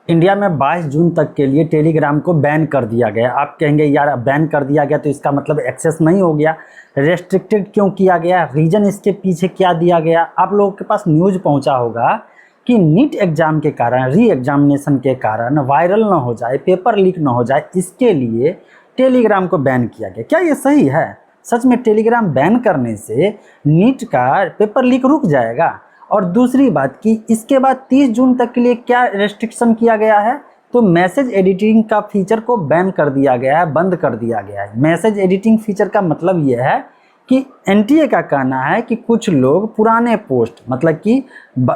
India में 22 जून तक के लिए टेलीग्राम को बैन कर दिया गया। आप कहेंगे यार बैन कर दिया गया तो इसका मतलब एक्सेस नहीं हो गया, रेस्ट्रिक्टेड क्यों किया गया, रीजन इसके पीछे क्या दिया गया। आप लोगों के पास न्यूज़ पहुंचा होगा कि नीट एग्जाम के कारण, री एग्जामिनेशन के कारण वायरल ना हो जाए, पेपर लीक ना हो जाए, इसके लिए टेलीग्राम को बैन किया गया। क्या ये सही है? सच में टेलीग्राम बैन करने से नीट का पेपर लीक रुक जाएगा? और दूसरी बात कि इसके बाद 30 जून तक के लिए क्या रेस्ट्रिक्शन किया गया है, तो मैसेज एडिटिंग का फीचर को बैन कर दिया गया है, बंद कर दिया गया है। मैसेज एडिटिंग फीचर का मतलब ये है कि एनटीए का कहना है कि कुछ लोग पुराने पोस्ट, मतलब कि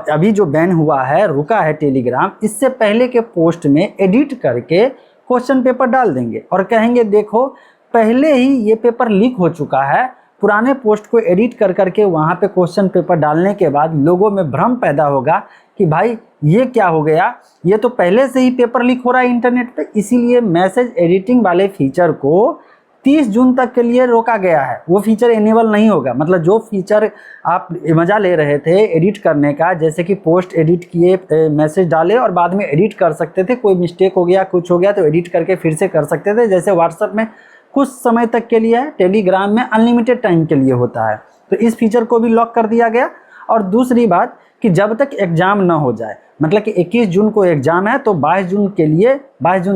अभी जो बैन हुआ है, रुका है टेलीग्राम, इससे पहले के पोस्ट में एडिट करके क्वेश्चन पेपर डाल देंगे और कहेंगे देखो पहले ही ये पेपर लीक हो चुका है। पुराने पोस्ट को एडिट कर करके वहाँ पे क्वेश्चन पेपर डालने के बाद लोगों में भ्रम पैदा होगा कि भाई ये क्या हो गया, ये तो पहले से ही पेपर लीक हो रहा है इंटरनेट पे। इसीलिए मैसेज एडिटिंग वाले फीचर को 30 जून तक के लिए रोका गया है। वो फीचर इनेबल नहीं होगा। मतलब जो फीचर आप मज़ा ले रहे थे एडिट करने का, जैसे कि पोस्ट एडिट किए, मैसेज डाले और बाद में एडिट कर सकते थे, कोई मिस्टेक हो गया, कुछ हो गया तो एडिट करके फिर से कर सकते थे, जैसे व्हाट्सएप में कुछ समय तक के लिए है, टेलीग्राम में अनलिमिटेड टाइम के लिए होता है। तो इस फीचर को भी लॉक कर दिया गया। और दूसरी बात कि जब तक एग्ज़ाम ना हो जाए, मतलब कि 21 जून को एग्ज़ाम है तो 22 जून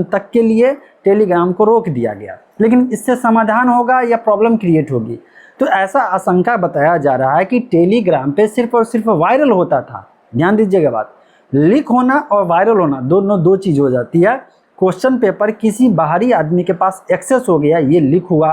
तक के लिए टेलीग्राम को रोक दिया गया। लेकिन इससे समाधान होगा या प्रॉब्लम क्रिएट होगी? तो ऐसा आशंका बताया जा रहा है कि टेलीग्राम पे सिर्फ और सिर्फ वायरल होता था। ध्यान दीजिएगा बात, लीक होना और वायरल होना दोनों दो चीज़ हो जाती है। क्वेश्चन पेपर किसी बाहरी आदमी के पास एक्सेस हो गया, ये लीक हुआ,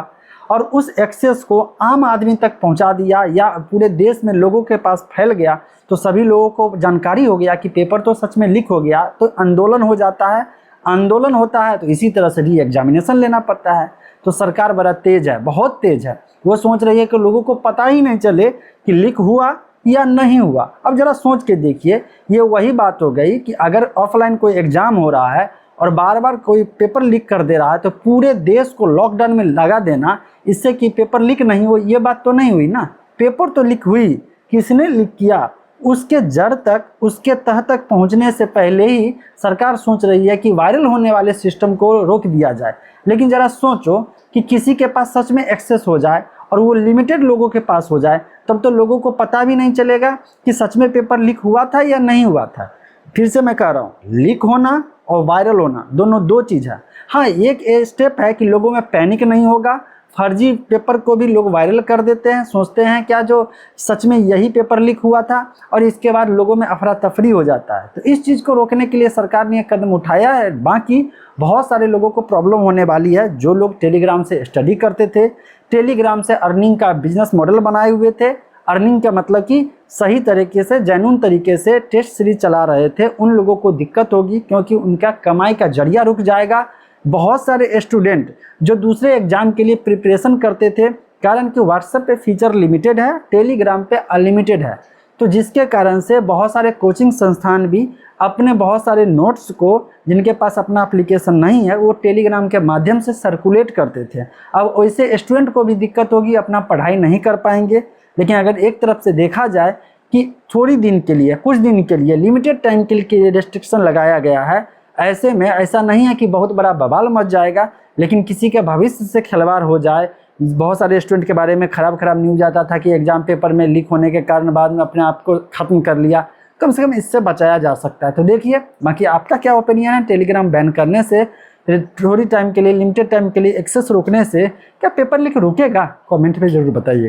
और उस एक्सेस को आम आदमी तक पहुंचा दिया या पूरे देश में लोगों के पास फैल गया, तो सभी लोगों को जानकारी हो गया कि पेपर तो सच में लीक हो गया, तो आंदोलन हो जाता है। आंदोलन होता है तो इसी तरह से री एग्जामिनेशन लेना पड़ता है। तो सरकार बड़ा तेज है, बहुत तेज है। वो सोच रही है कि लोगों को पता ही नहीं चले कि लीक हुआ या नहीं हुआ। अब जरा सोच के देखिए, ये वही बात हो गई कि अगर ऑफलाइन कोई एग्जाम हो रहा है और बार बार कोई पेपर लीक कर दे रहा है तो पूरे देश को लॉकडाउन में लगा देना इससे कि पेपर लीक नहीं हो, ये बात तो नहीं हुई ना। पेपर तो लीक हुई, किसने लीक किया, उसके जड़ तक, उसके तह तक पहुंचने से पहले ही सरकार सोच रही है कि वायरल होने वाले सिस्टम को रोक दिया जाए। लेकिन ज़रा सोचो कि किसी के पास सच में एक्सेस हो जाए और वो लिमिटेड लोगों के पास हो जाए, तब तो लोगों को पता भी नहीं चलेगा कि सच में पेपर लीक हुआ था या नहीं हुआ था। फिर से मैं कह रहा हूँ, लीक होना और वायरल होना दोनों दो चीज़ है। हाँ, एक स्टेप है कि लोगों में पैनिक नहीं होगा। फर्जी पेपर को भी लोग वायरल कर देते हैं, सोचते हैं क्या जो सच में यही पेपर लीक हुआ था, और इसके बाद लोगों में अफरा तफरी हो जाता है। तो इस चीज़ को रोकने के लिए सरकार ने एक कदम उठाया है। बाकी बहुत सारे लोगों को प्रॉब्लम होने वाली है। जो लोग टेलीग्राम से स्टडी करते थे, टेलीग्राम से अर्निंग का बिजनेस मॉडल बनाए हुए थे, अर्निंग का मतलब कि सही तरीके से, जेन्युइन तरीके से टेस्ट सीरीज चला रहे थे, उन लोगों को दिक्कत होगी क्योंकि उनका कमाई का जरिया रुक जाएगा। बहुत सारे स्टूडेंट जो दूसरे एग्जाम के लिए प्रिपरेशन करते थे, कारण कि व्हाट्सएप पे फीचर लिमिटेड है, टेलीग्राम पे अनलिमिटेड है, तो जिसके कारण से बहुत सारे कोचिंग संस्थान भी अपने बहुत सारे नोट्स को, जिनके पास अपना एप्लीकेशन नहीं है, वो टेलीग्राम के माध्यम से सर्कुलेट करते थे। अब वैसे स्टूडेंट को भी दिक्कत होगी, अपना पढ़ाई नहीं कर पाएंगे। लेकिन अगर एक तरफ से देखा जाए कि थोड़ी दिन के लिए, कुछ दिन के लिए, लिमिटेड टाइम के लिए रेस्ट्रिक्शन लगाया गया है, ऐसे में ऐसा नहीं है कि बहुत बड़ा बवाल मच जाएगा, लेकिन किसी के भविष्य से खिलवाड़ हो जाए। बहुत सारे स्टूडेंट के बारे में खराब न्यूज़ आता था कि एग्जाम पेपर में लीक होने के कारण बाद में अपने आप को ख़त्म कर लिया। कम से कम इससे बचाया जा सकता है। तो देखिए, बाकी आपका क्या ओपिनियन है टेलीग्राम बैन करने से, थोड़ी टाइम के लिए, लिमिटेड टाइम के लिए एक्सेस रोकने से क्या पेपर लीक रुकेगा? कमेंट में ज़रूर बताइए।